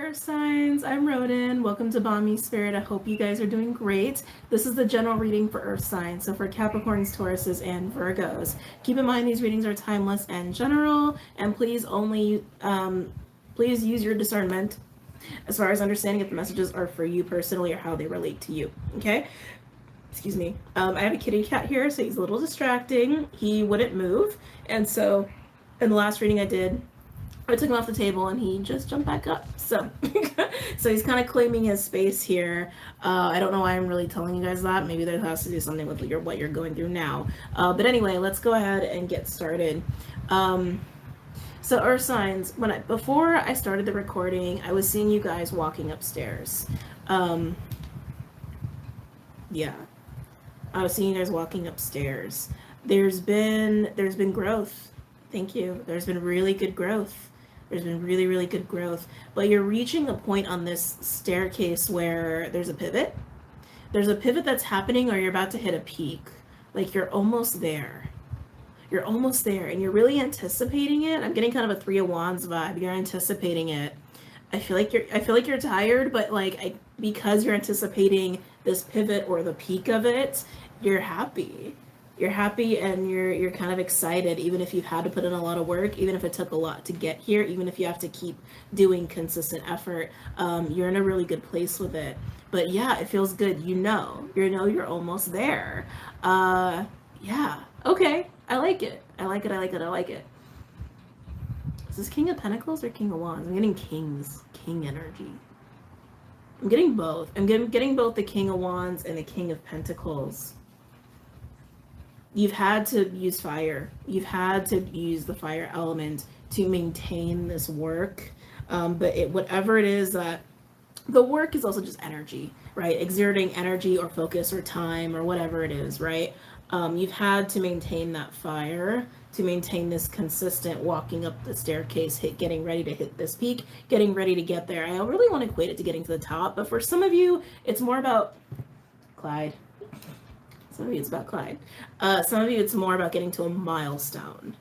Earth signs, I'm Rodin. Welcome to BOMISpirit. I hope you guys are doing great. This is the general reading for Earth signs, so for Capricorns, Tauruses, and Virgos. Keep in mind these readings are timeless and general, and please use your discernment as far as understanding if the messages are for you personally or how they relate to you. Okay? Excuse me. I have a kitty cat here, so he's a little distracting. He wouldn't move, and so in the last reading I did, I took him off the table and he just jumped back up. So, so he's kind of claiming his space here. I don't know why I'm really telling you guys that. Maybe that has to do something with what you're going through now. But anyway, let's go ahead and get started. So Earth signs, before I started the recording, I was seeing you guys walking upstairs. Yeah, I was seeing you guys walking upstairs. There's been growth. Thank you. There's been really good growth. There's been really, really good growth. But you're reaching a point on this staircase where there's a pivot. There's a pivot that's happening, or you're about to hit a peak. Like you're almost there. You're almost there, and you're really anticipating it. I'm getting kind of a Three of Wands vibe. You're anticipating it. I feel like you're tired, but because you're anticipating this pivot or the peak of it, you're happy. You're happy and you're kind of excited, even if you've had to put in a lot of work, even if it took a lot to get here, even if you have to keep doing consistent effort. You're in a really good place with it. But yeah, it feels good. You're almost there. Yeah. Okay. I like it. I like it. Is this King of Pentacles or King of Wands? I'm getting king energy. I'm getting both. I'm getting both the King of Wands and the King of Pentacles. You've had to use fire. You've had to use the fire element to maintain this work. But whatever it is that the work is also just energy, right? Exerting energy or focus or time or whatever it is, right? You've had to maintain that fire, to maintain this consistent walking up the staircase, getting ready to hit this peak, getting ready to get there. I really want to equate it to getting to the top, but for some of you, it's more about Clyde. Some of you it's about Clyde. Some of you it's more about getting to a milestone.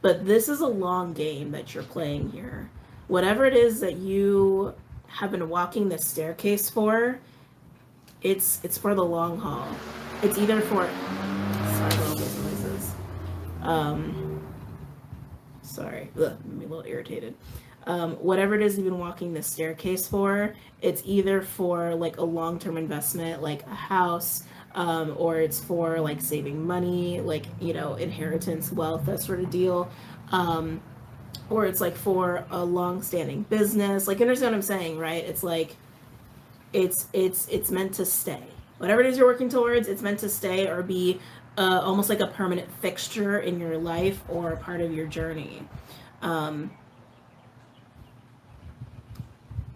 But this is a long game that you're playing here. Whatever it is that you have been walking the staircase for, it's for the long haul. It's either for sorry, ugh, made me a little irritated. Whatever it is you've been walking the staircase for, it's either for like a long-term investment, like a house, or it's for like saving money, like, inheritance, wealth, that sort of deal. Or it's like for a long-standing business. Like, understand what I'm saying, right? It's like, it's meant to stay. Whatever it is you're working towards, it's meant to stay or be almost like a permanent fixture in your life or a part of your journey.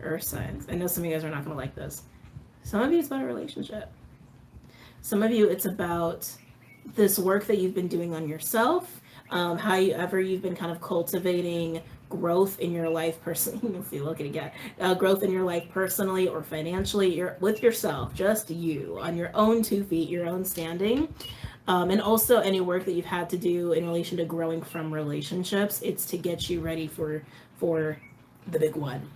Earth signs. I know some of you guys are not going to like this. Some of you it's about a relationship. Some of you it's about this work that you've been doing on yourself, however you've been kind of cultivating growth in your life personally. You can see, look at it again. Growth in your life personally or financially. You're with yourself, just you, on your own 2 feet, your own standing. And also any work that you've had to do in relation to growing from relationships, it's to get you ready for the big one.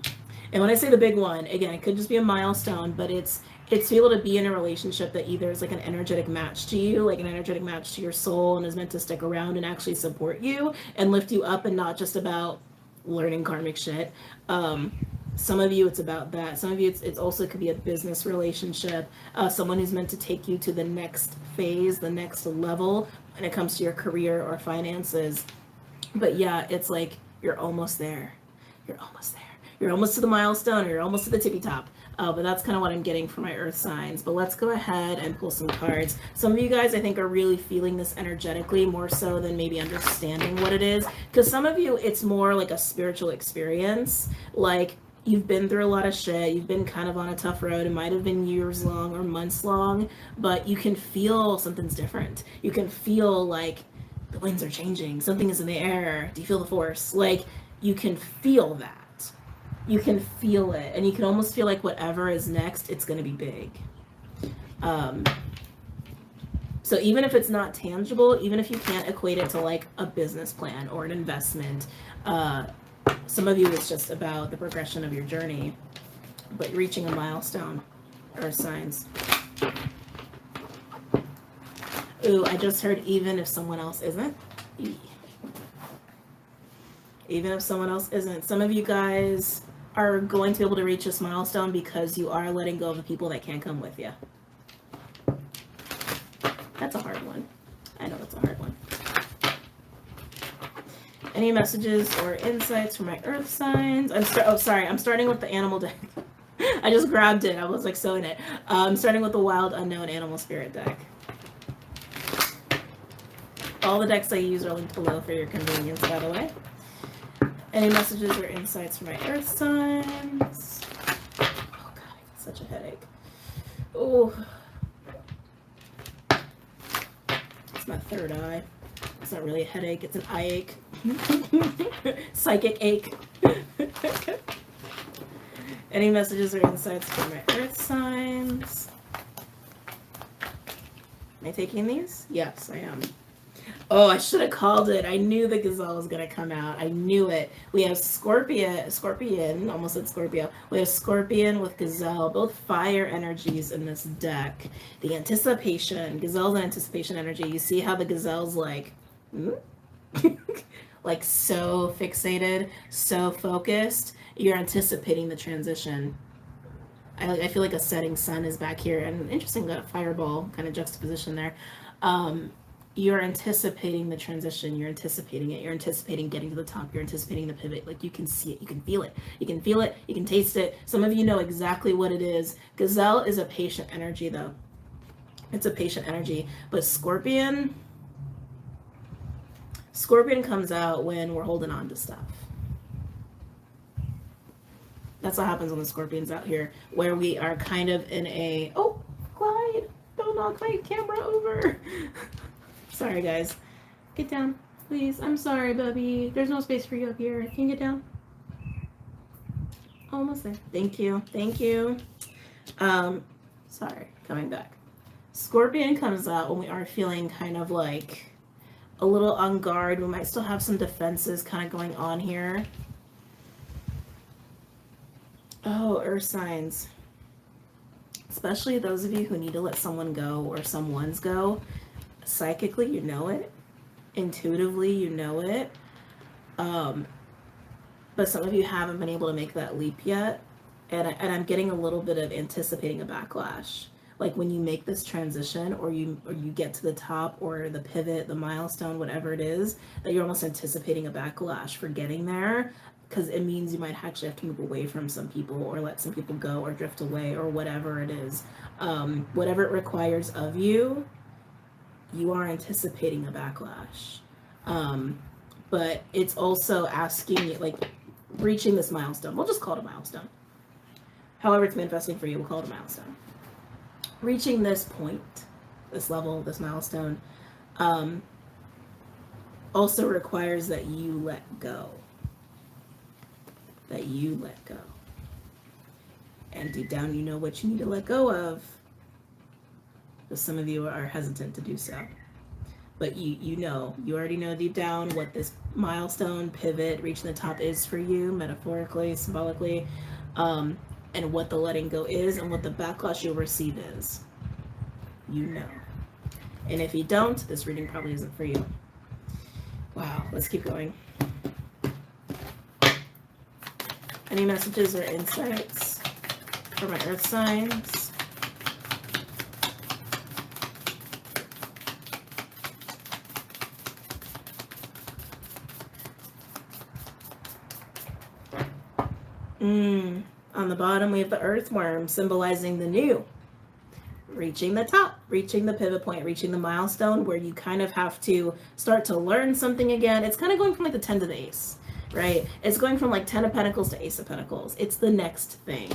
And when I say the big one, again, it could just be a milestone, but it's to be able to be in a relationship that either is like an energetic match to you, like an energetic match to your soul, and is meant to stick around and actually support you and lift you up, and not just about learning karmic shit. Some of you it's about that. Some of you it's also could be a business relationship, someone who's meant to take you to the next phase, the next level when it comes to your career or finances. But yeah, it's like you're almost there. You're almost there. You're almost to the milestone, or you're almost to the tippy top. But that's kind of what I'm getting from my Earth signs. But let's go ahead and pull some cards. Some of you guys, I think, are really feeling this energetically more so than maybe understanding what it is. Because some of you, it's more like a spiritual experience. Like, you've been through a lot of shit. You've been kind of on a tough road. It might have been years long or months long. But you can feel something's different. You can feel like the winds are changing. Something is in the air. Do you feel the force? Like, you can feel that. You can feel it, and you can almost feel like whatever is next, it's going to be big. So even if it's not tangible, even if you can't equate it to like a business plan or an investment, Some of you, it's just about the progression of your journey, but reaching a milestone. Earth signs. Ooh, I just heard even if someone else isn't. Even if someone else isn't. Some of you guys are going to be able to reach this milestone because you are letting go of the people that can't come with you. That's a hard one. I know it's a hard one. Any messages or insights for my earth signs? I'm starting with the animal deck. I just grabbed it. I was like so in it. I'm starting with the wild unknown animal spirit deck. All the decks I use are linked below for your convenience, by the way. Any messages or insights for my earth signs? Oh god, I get such a headache. Oh, it's my third eye. It's not really a headache, it's an eye ache. Psychic ache. Any messages or insights for my earth signs? Am I taking these? Yes, I am. Oh, I should have called it. I knew the gazelle was going to come out. I knew it. We have Scorpion, almost said Scorpio. We have Scorpion with gazelle, both fire energies in this deck. The anticipation, gazelle's anticipation energy. You see how the gazelle's like, like so fixated, so focused. You're anticipating the transition. I feel like a setting sun is back here. And interesting, got a fireball kind of juxtaposition there. You're anticipating the transition. You're anticipating it. You're anticipating getting to the top. You're anticipating the pivot. Like you can see it. You can feel it. You can feel it. You can taste it. Some of you know exactly what it is. Gazelle is a patient energy though. It's a patient energy. But Scorpion comes out when we're holding on to stuff. That's what happens when the Scorpion's out here, where we are kind of in a, oh, Clyde, don't knock my camera over. Sorry, guys. Get down, please. I'm sorry, Bubby. There's no space for you up here. Can you get down? Almost there. Thank you. Thank you. Sorry. Coming back. Scorpion comes out when we are feeling kind of like a little on guard. We might still have some defenses kind of going on here. Oh, earth signs. Especially those of you who need to let someone go or someone's go. Psychically, you know it. Intuitively, you know it. But some of you haven't been able to make that leap yet. And I'm getting a little bit of anticipating a backlash. Like when you make this transition or you get to the top or the pivot, the milestone, whatever it is, that you're almost anticipating a backlash for getting there. Because it means you might actually have to move away from some people or let some people go or drift away or whatever it is. Whatever it requires of you, you are anticipating a backlash. But it's also asking you, like, reaching this milestone. We'll just call it a milestone. However it's manifesting for you, we'll call it a milestone. Reaching this point, this level, this milestone, also requires that you let go. That you let go. And deep down, you know what you need to let go of. But some of you are hesitant to do so. But you already know deep down what this milestone, pivot, reaching the top is for you, metaphorically, symbolically, and what the letting go is and what the backlash you'll receive is. You know. And if you don't, this reading probably isn't for you. Wow, let's keep going. Any messages or insights for my earth signs? On the bottom, we have the earthworm symbolizing the new. Reaching the top, reaching the pivot point, reaching the milestone where you kind of have to start to learn something again. It's kind of going from like the 10 to the ace, right? It's going from like 10 of pentacles to ace of pentacles. It's the next thing,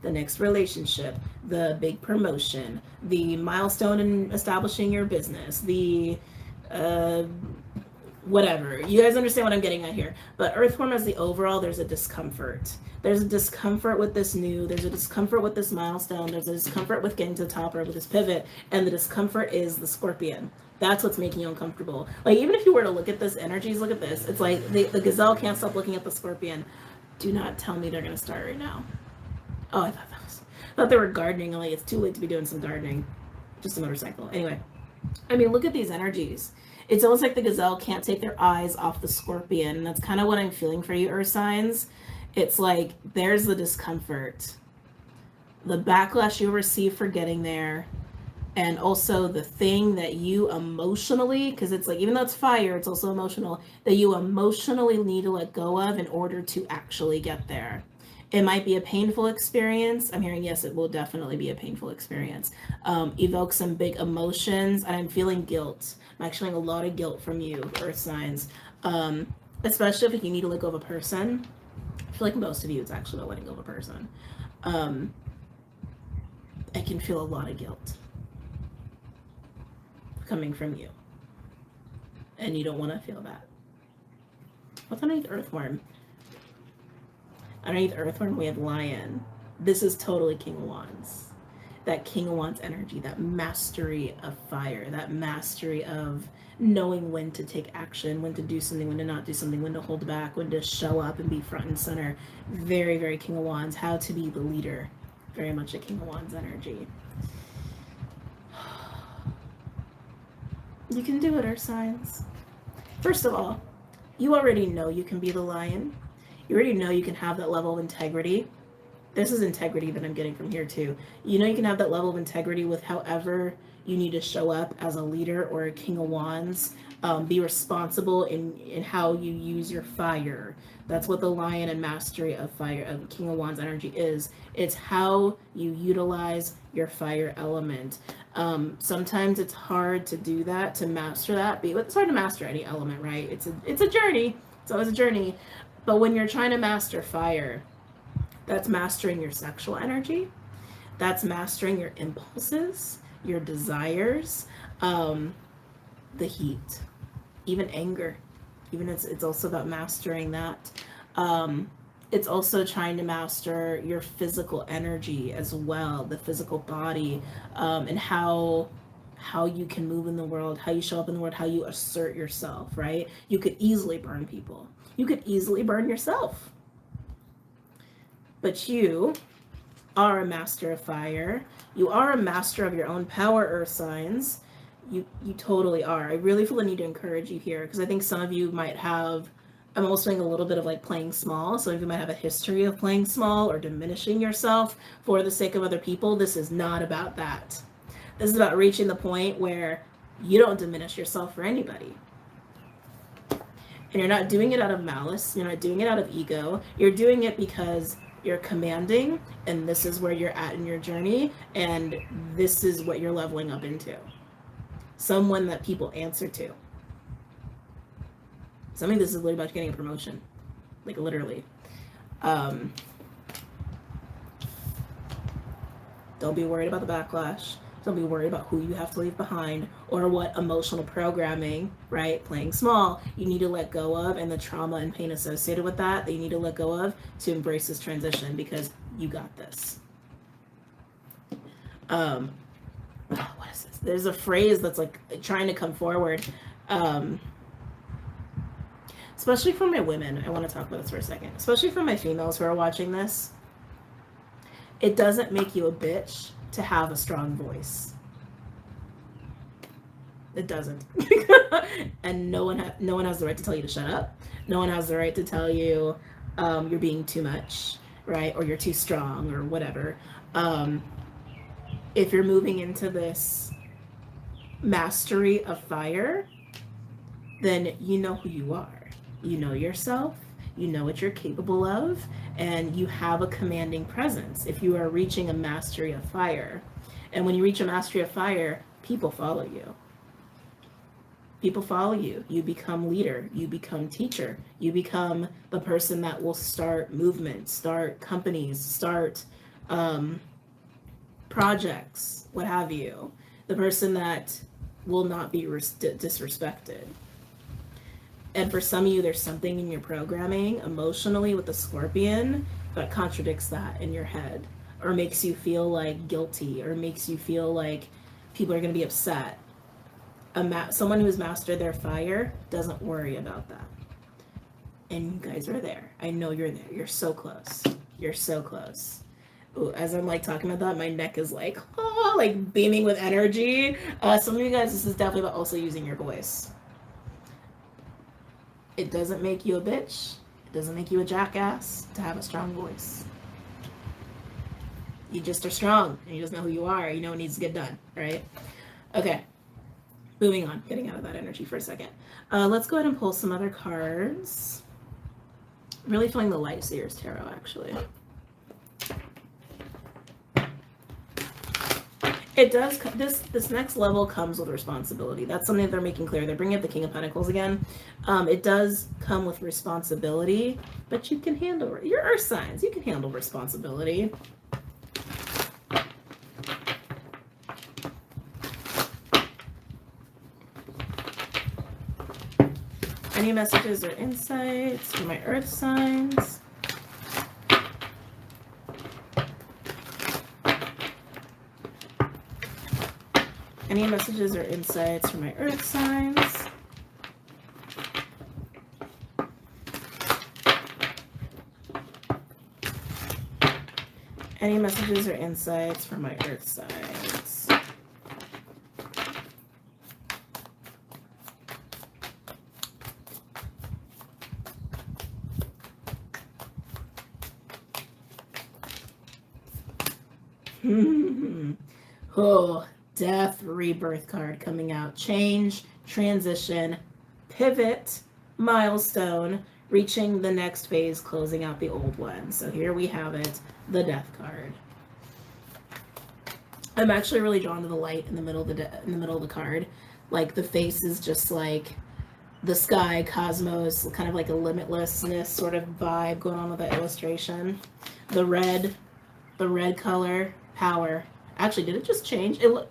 the next relationship, the big promotion, the milestone in establishing your business, the whatever. You guys understand what I'm getting at here. But Earthworm as the overall, there's a discomfort. There's a discomfort with this new. There's a discomfort with this milestone. There's a discomfort with getting to the top or with this pivot. And the discomfort is the Scorpion. That's what's making you uncomfortable. Like, even if you were to look at this energies, look at this. It's like the gazelle can't stop looking at the Scorpion. Do not tell me they're going to start right now. Oh, I thought they were gardening. Like, it's too late to be doing some gardening. Just a motorcycle. Anyway. I mean, look at these energies. It's almost like the gazelle can't take their eyes off the Scorpion. And that's kind of what I'm feeling for you, Earth signs. It's like, there's the discomfort. The backlash you receive for getting there. And also the thing that you emotionally, because it's like, even though it's fire, it's also emotional, that you emotionally need to let go of in order to actually get there. It might be a painful experience. I'm hearing, yes, it will definitely be a painful experience. Evoke some big emotions, and I'm feeling guilt. I'm actually feeling a lot of guilt from you, Earth signs. Especially if you need to let go of a person. I feel like most of you, it's actually about letting go of a person. I can feel a lot of guilt coming from you. And you don't want to feel that. What's underneath Earthworm? Underneath Earthworm, we have Lion. This is totally King of Wands. That King of Wands energy, that mastery of fire, that mastery of knowing when to take action, when to do something, when to not do something, when to hold back, when to show up and be front and center. Very, very King of Wands. How to be the leader. Very much a King of Wands energy. You can do it, Earth signs. First of all, you already know you can be the Lion. You already know you can have that level of integrity. This is integrity that I'm getting from here too. You know you can have that level of integrity with however you need to show up as a leader or a King of Wands. Be responsible in how you use your fire. That's what the Lion and mastery of fire, of King of Wands energy is. It's how you utilize your fire element. Sometimes it's hard to do that, to master that. It's hard to master any element, right? It's a journey. It's always a journey. But when you're trying to master fire, that's mastering your sexual energy. That's mastering your impulses, your desires, the heat, even anger. Even it's also about mastering that. It's also trying to master your physical energy as well, the physical body, and how you can move in the world, how you show up in the world, how you assert yourself, right? You could easily burn people. You could easily burn yourself. But you are a master of fire. You are a master of your own power, Earth signs. You totally are. I really feel the need to encourage you here, because I think some of you might have, I'm also doing a little bit of like playing small. Some of you might have a history of playing small or diminishing yourself for the sake of other people. This is not about that. This is about reaching the point where you don't diminish yourself for anybody. And you're not doing it out of malice. You're not doing it out of ego. You're doing it because you're commanding, and this is where you're at in your journey, and this is what you're leveling up into. Someone that people answer to. Something this is literally about getting a promotion. Like, literally. Don't be worried about the backlash. Don't be worried about who you have to leave behind or what emotional programming, right? Playing small, you need to let go of, and the trauma and pain associated with that you need to let go of to embrace this transition, because you got this. What is this? There's a phrase that's like trying to come forward. Especially for my women, I want to talk about this for a second. Especially for my females who are watching this. It doesn't make you a bitch to have a strong voice. It doesn't. And no one has the right to tell you to shut up. No one has the right to tell you you're being too much, right? Or you're too strong or whatever. If you're moving into this mastery of fire, then you know who you are. You know yourself. You know what you're capable of, and you have a commanding presence if you are reaching a mastery of fire. And when you reach a mastery of fire, people follow you. People follow you. You become leader. You become teacher. You become the person that will start movements, start companies, start projects, what have you. The person that will not be disrespected. And for some of you, there's something in your programming emotionally with the Scorpion that contradicts that in your head, or makes you feel like guilty, or makes you feel like people are going to be upset. Someone who's mastered their fire doesn't worry about that. And you guys are there. I know you're there. You're so close. You're so close. Ooh, as I'm like talking about that, my neck is like, oh, like beaming with energy. Some of you guys, this is definitely about also using your voice. It doesn't make you a bitch. It doesn't make you a jackass to have a strong voice. You just are strong, and you just know who you are. You know what needs to get done, right? Okay. Moving on, getting out of that energy for a second. Let's go ahead and pull some other cards. I'm really feeling the Light Seers Tarot, actually. It does, this next level comes with responsibility. That's something that they're making clear. They're bringing up the King of Pentacles again. It does come with responsibility, but you can handle it. Your Earth signs, you can handle responsibility. Any messages or insights for my Earth signs? Any messages or insights for my Earth signs? Any messages or insights for my Earth signs? Oh, Death, Rebirth card coming out. Change, transition, pivot, milestone, reaching the next phase, closing out the old one. So here we have it, the Death card. I'm actually really drawn to the light in the middle of the card. Like the face is just like the sky, cosmos, kind of like a limitlessness sort of vibe going on with that illustration. The red color, power. Actually, did it just change? It look.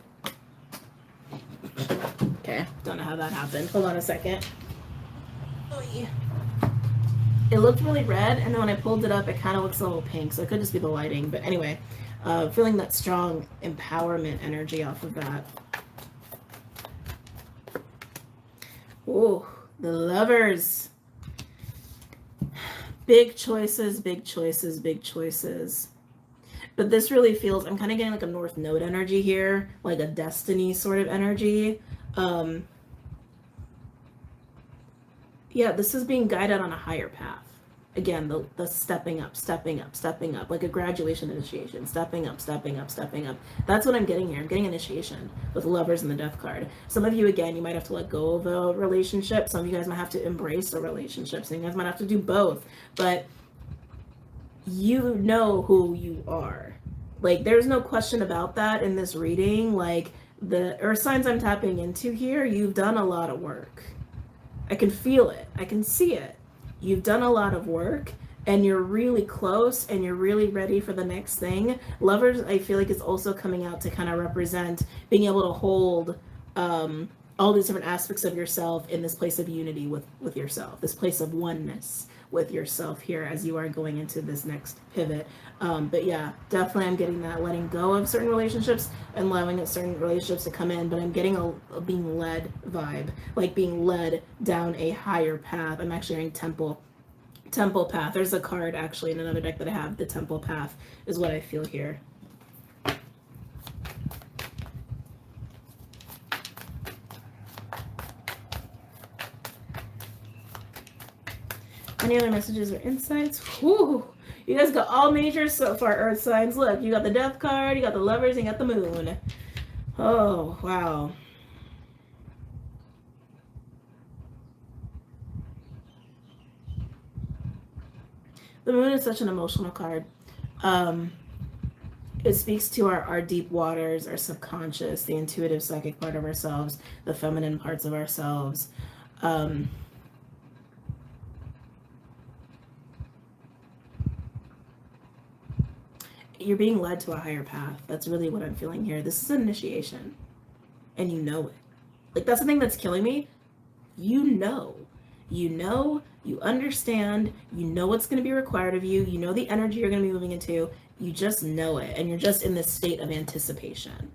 Okay, don't know how that happened. Hold on a second. Oh, yeah. It looked really red, and then when I pulled it up, it kind of looks a little pink, so it could just be the lighting. But anyway, feeling that strong empowerment energy off of that. Oh, the Lovers. Big choices, big choices, big choices. But this really feels, I'm kind of getting like a North Node energy here, like a destiny sort of energy. Yeah, this is being guided on a higher path. Again, the stepping up, like a graduation initiation, stepping up. That's what I'm getting here. I'm getting initiation with Lovers and the Death card. Some of you, again, you might have to let go of a relationship. Some of you guys might have to embrace a relationship. Some of you guys might have to do both. But you know who you are. Like, there's no question about that in this reading. Like, the Earth signs I'm tapping into here, you've done a lot of work. I can feel it. I can see it. You've done a lot of work, and you're really close, and you're really ready for the next thing. Lovers, I feel like, is also coming out to kind of represent being able to hold all these different aspects of yourself in this place of unity with yourself, this place of oneness with yourself here as you are going into this next pivot. But yeah, definitely I'm getting that letting go of certain relationships and allowing certain relationships to come in, but I'm getting a being led vibe, like being led down a higher path. I'm actually hearing temple path. There's a card actually in another deck that I have. The temple path is what I feel here. Any other messages or insights? Whew. You guys got all majors so far, Earth signs. Look, you got the Death card, you got the Lovers, and you got the Moon. Oh, wow. The Moon is such an emotional card. It speaks to our deep waters, our subconscious, the intuitive psychic part of ourselves, the feminine parts of ourselves. You're being led to a higher path. That's really what I'm feeling here. This is an initiation, and you know it. Like, that's the thing that's killing me. You know. You know, you understand, you know what's going to be required of you, you know the energy you're going to be moving into, you just know it, and you're just in this state of anticipation.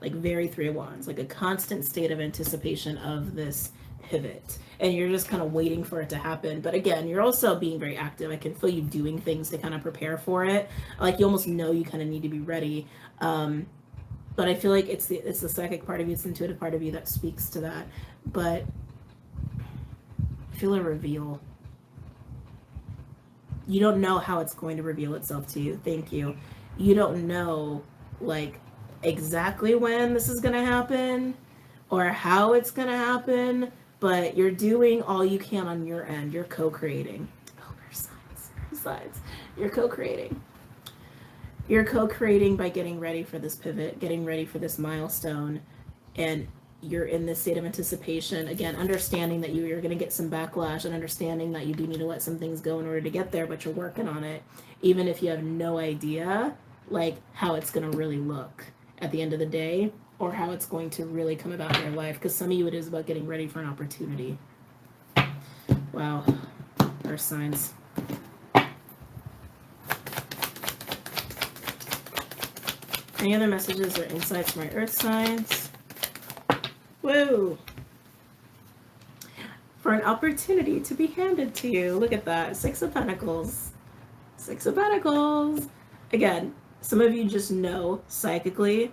Like very Three of Wands, like a constant state of anticipation of this pivot. And you're just kind of waiting for it to happen. But again, you're also being very active. I can feel you doing things to kind of prepare for it. Like you almost know you kind of need to be ready. But I feel like it's the psychic part of you, it's the intuitive part of you that speaks to that. But I feel a reveal. You don't know how it's going to reveal itself to you. Thank you. You don't know, like, exactly when this is going to happen or how it's going to happen, but you're doing all you can on your end. You're co-creating. Oh, there's signs. You're co-creating. You're co-creating by getting ready for this pivot, getting ready for this milestone, and you're in this state of anticipation. Again, understanding that you're going to get some backlash and understanding that you do need to let some things go in order to get there, but you're working on it, even if you have no idea, like, how it's going to really look at the end of the day, or how it's going to really come about in your life. Because some of you, it is about getting ready for an opportunity. Wow. Earth signs. Any other messages or insights from my Earth signs? Whoa. For an opportunity to be handed to you. Look at that. 6 of Pentacles. 6 of Pentacles. Again, some of you just know psychically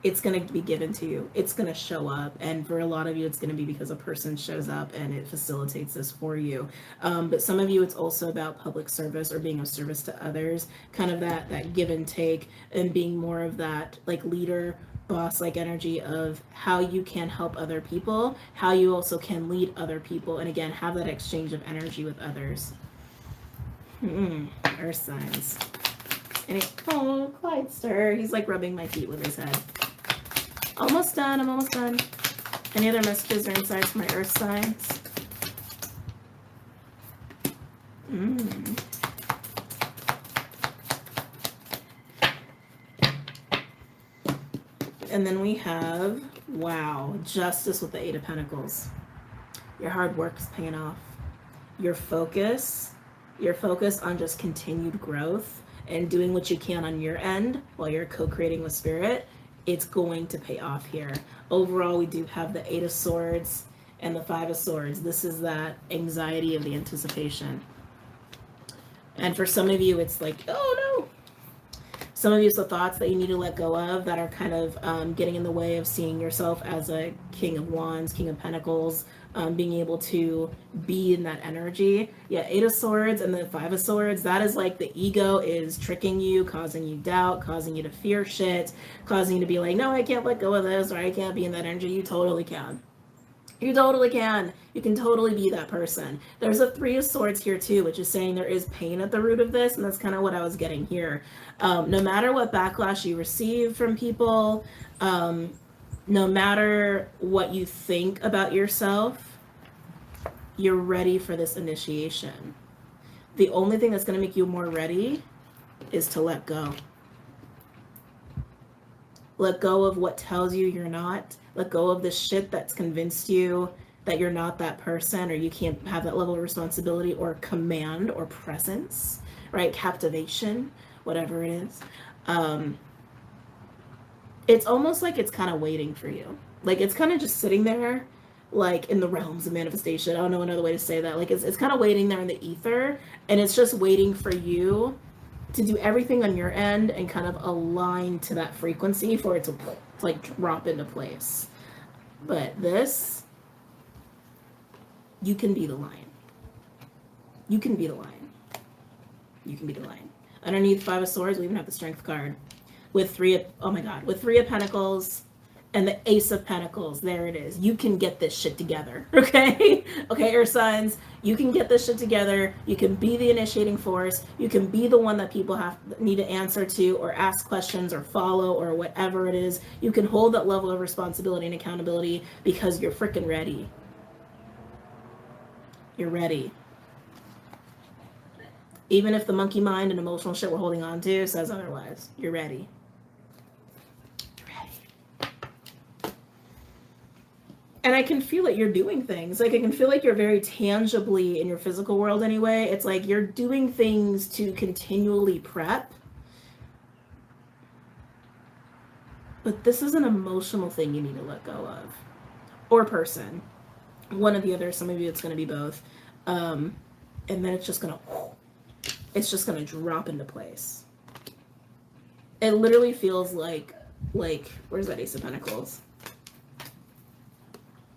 it's going to be given to you. It's going to show up. And for a lot of you, it's going to be because a person shows up and it facilitates this for you. But some of you, it's also about public service or being of service to others. Kind of that give and take, and being more of that like leader, boss-like energy of how you can help other people, how you also can lead other people. And again, have that exchange of energy with others. Earth signs. And oh, Clydester, he's like rubbing my feet with his head. Almost done, I'm almost done. Any other messages or insights from my Earth signs? And then we have, wow, Justice with the 8 of Pentacles. Your hard work is paying off. Your focus on just continued growth and doing what you can on your end while you're co-creating with Spirit, it's going to pay off here. Overall, we do have the 8 of Swords and the 5 of Swords. This is that anxiety of the anticipation. And for some of you, it's like, oh no. Some of you, it's the thoughts that you need to let go of that are kind of getting in the way of seeing yourself as a King of Wands, King of Pentacles, being able to be in that energy. Yeah, 8 of Swords and the 5 of Swords, that is like the ego is tricking you, causing you doubt, causing you to fear shit, causing you to be like, no, I can't let go of this, or I can't be in that energy. You totally can. You totally can. You can totally be that person. There's a 3 of Swords here too, which is saying there is pain at the root of this, and that's kind of what I was getting here. No matter what backlash you receive from people, no matter what you think about yourself, you're ready for this initiation. The only thing that's going to make you more ready is to let go. Let go of what tells you you're not. Let go of the shit that's convinced you that you're not that person, or you can't have that level of responsibility or command or presence, right? Captivation, whatever it is. It's almost like it's kind of waiting for you. Like it's kind of just sitting there, like in the realms of manifestation. I don't know another way to say that. Like it's kind of waiting there in the ether, and it's just waiting for you to do everything on your end and kind of align to that frequency for it to like drop into place. But this, you can be the lion. You can be the lion. You can be the lion. Underneath 5 of Swords, we even have the Strength card with 3 of, oh my God, with 3 of Pentacles and the Ace of Pentacles. There it is. You can get this shit together. Okay? Okay, Earth signs, you can get this shit together. You can be the initiating force. You can be the one that people need to answer to or ask questions or follow or whatever it is. You can hold that level of responsibility and accountability because you're freaking ready. You're ready. Even if the monkey mind and emotional shit we're holding on to says otherwise, you're ready. And I can feel it. You're doing things. Like, I can feel like you're very tangibly in your physical world anyway. It's like you're doing things to continually prep. But this is an emotional thing you need to let go of. Or person. One or the other. Some of you, it's going to be both. And then it's just going to drop into place. It literally feels like, where's that Ace of Pentacles?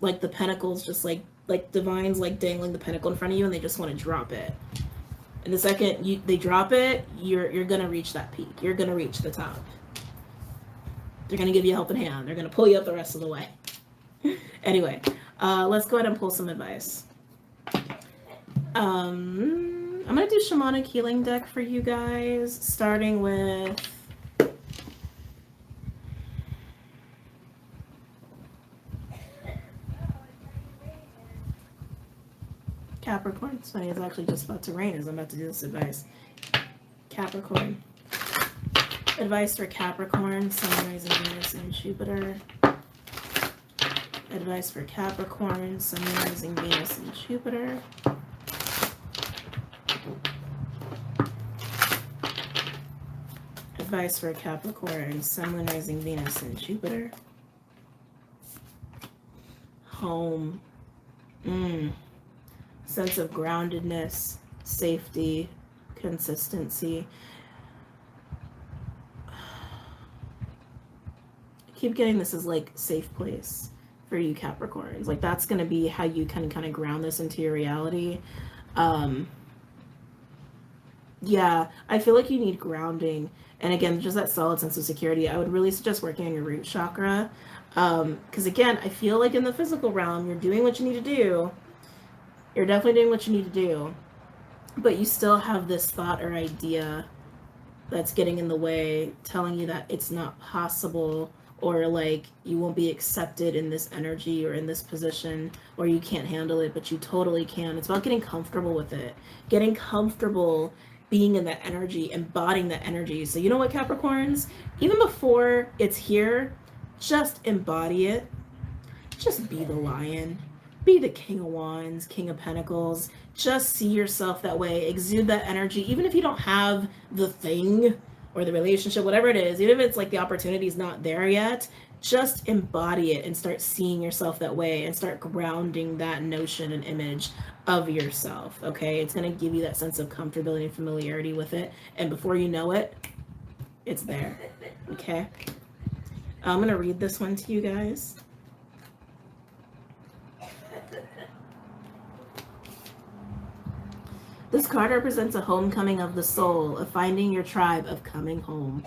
Like the pentacles just like Divine's like dangling the pentacle in front of you and they just want to drop it. And the second they drop it, you're going to reach that peak. You're going to reach the top. They're going to give you a helping hand. They're going to pull you up the rest of the way. Anyway, let's go ahead and pull some advice. I'm going to do Shamanic Healing deck for you guys, starting with Capricorn. It's funny, it's actually just about to rain as I'm about to do this advice. Capricorn. Advice for Capricorn, Sun, Rising, Venus, and Jupiter. Advice for Capricorn, Sun, Rising, Venus, and Jupiter. Advice for Capricorn, Sun, Rising, Venus, and Jupiter. Home. Sense of groundedness, safety, consistency. I keep getting this as like safe place for you Capricorns. Like that's going to be how you can kind of ground this into your reality. Yeah, I feel like you need grounding. And again, just that solid sense of security. I would really suggest working on your root chakra. Because again, I feel like in the physical realm, you're doing what you need to do. You're definitely doing what you need to do, but you still have this thought or idea that's getting in the way, telling you that it's not possible, or like you won't be accepted in this energy or in this position, or you can't handle it, but you totally can. It's about getting comfortable with it, getting comfortable being in that energy, embodying that energy. So you know what, Capricorns, even before it's here, just embody it. Just be the lion. Be the King of Wands, King of Pentacles. Just see yourself that way. Exude that energy. Even if you don't have the thing or the relationship, whatever it is, even if it's like the opportunity is not there yet, just embody it and start seeing yourself that way and start grounding that notion and image of yourself, okay? It's going to give you that sense of comfortability and familiarity with it. And before you know it, it's there, okay? I'm going to read this one to you guys. This card represents a homecoming of the soul, of finding your tribe, of coming home.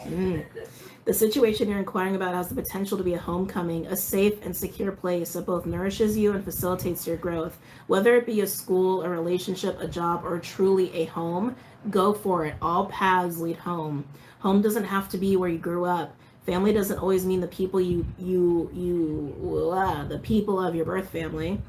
The situation you're inquiring about has the potential to be a homecoming, a safe and secure place that both nourishes you and facilitates your growth. Whether it be a school, a relationship, a job, or truly a home, go for it. All paths lead home. Home doesn't have to be where you grew up. Family doesn't always mean the people the people of your birth family.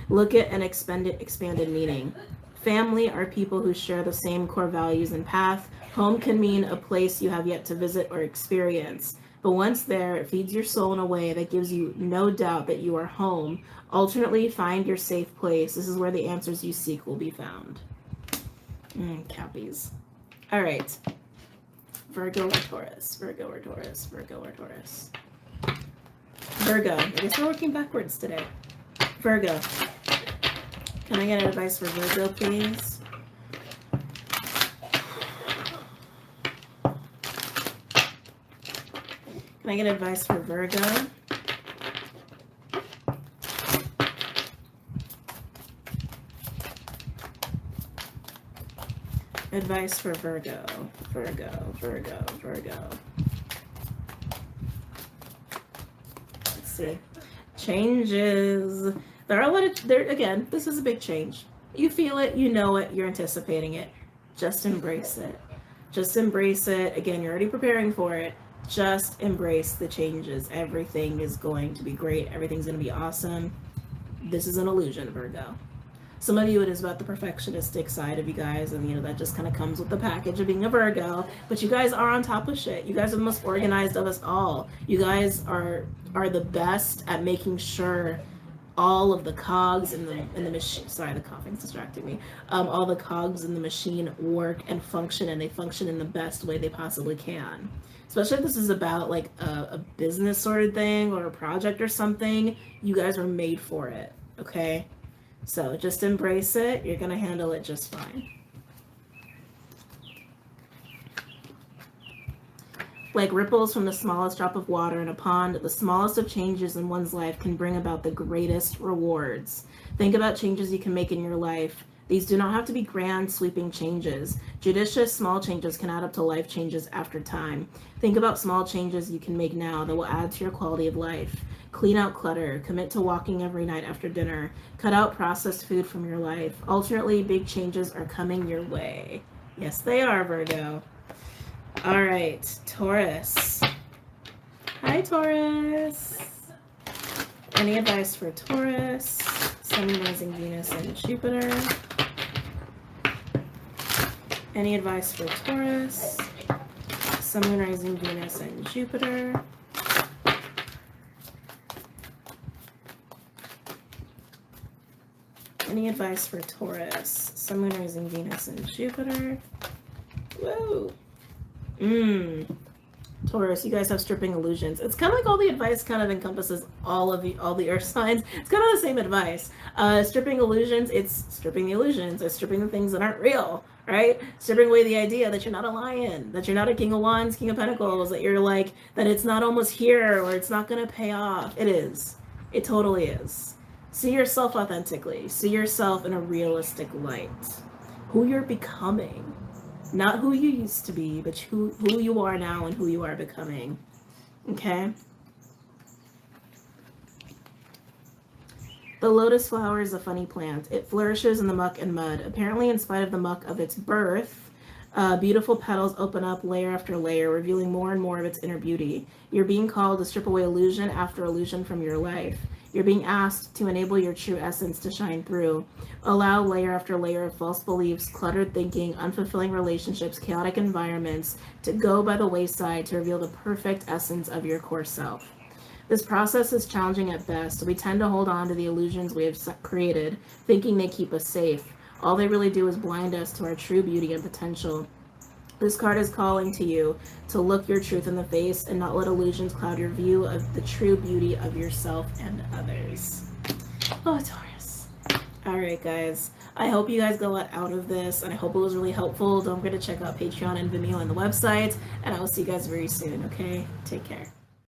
Look at an expanded meaning. Family are people who share the same core values and path. Home can mean a place you have yet to visit or experience. But once there, it feeds your soul in a way that gives you no doubt that you are home. Alternately, find your safe place. This is where the answers you seek will be found. Cappies. All right. Virgo or Taurus? Virgo or Taurus? Virgo or Taurus? Virgo. I guess we're working backwards today. Virgo. Can I get advice for Virgo, please? Can I get advice for Virgo? Advice for Virgo. Virgo. Let's see. Changes. There are a lot of, again, this is a big change. You feel it, you know it, you're anticipating it. Just embrace it. Just embrace it. Again, you're already preparing for it. Just embrace the changes. Everything is going to be great. Everything's going to be awesome. This is an illusion, Virgo. Some of you, it is about the perfectionistic side of you guys, and that just kind of comes with the package of being a Virgo. But you guys are on top of shit. You guys are the most organized of us all. You guys are the best at making sure all of the cogs in the machine, sorry, the coughing's distracting me, all the cogs in the machine work and function, and they function in the best way they possibly can. Especially if this is about like a business sort of thing or a project or something, you guys were made for it, okay? So just embrace it. You're gonna handle it just fine. Like ripples from the smallest drop of water in a pond, the smallest of changes in one's life can bring about the greatest rewards. Think about changes you can make in your life. These do not have to be grand, sweeping changes. Judicious, small changes can add up to life changes after time. Think about small changes you can make now that will add to your quality of life. Clean out clutter. Commit to walking every night after dinner. Cut out processed food from your life. Ultimately, big changes are coming your way. Yes, they are, Virgo. All right, Taurus. Hi, Taurus. Any advice for Taurus? Sun, rising, Venus, and Jupiter. Any advice for Taurus? Sun, rising, Venus, and Jupiter. Any advice for Taurus? Sun, rising, Venus, and Jupiter. Whoa. Taurus, you guys have stripping illusions. It's kind of like all the advice kind of encompasses all the earth signs. It's kind of the same advice. Stripping illusions, it's stripping the illusions. It's stripping the things that aren't real, right? Stripping away the idea that you're not a lion, that you're not a king of wands, king of pentacles, that you're like, that it's not almost here or it's not going to pay off. It is. It totally is. See yourself authentically. See yourself in a realistic light. Who you're becoming. Not who you used to be, but who you are now and who you are becoming. Okay? The lotus flower is a funny plant. It flourishes in the muck and mud. Apparently, in spite of the muck of its birth, beautiful petals open up layer after layer, revealing more and more of its inner beauty. You're being called to strip away illusion after illusion from your life. You're being asked to enable your true essence to shine through. Allow layer after layer of false beliefs, cluttered thinking, unfulfilling relationships, chaotic environments to go by the wayside to reveal the perfect essence of your core self. This process is challenging at best. We tend to hold on to the illusions we have created, thinking they keep us safe. All they really do is blind us to our true beauty and potential. This card is calling to you to look your truth in the face and not let illusions cloud your view of the true beauty of yourself and others. Oh, Taurus. All right, guys. I hope you guys got a lot out of this, and I hope it was really helpful. Don't forget to check out Patreon and Vimeo and the website, and I will see you guys very soon, okay? Take care.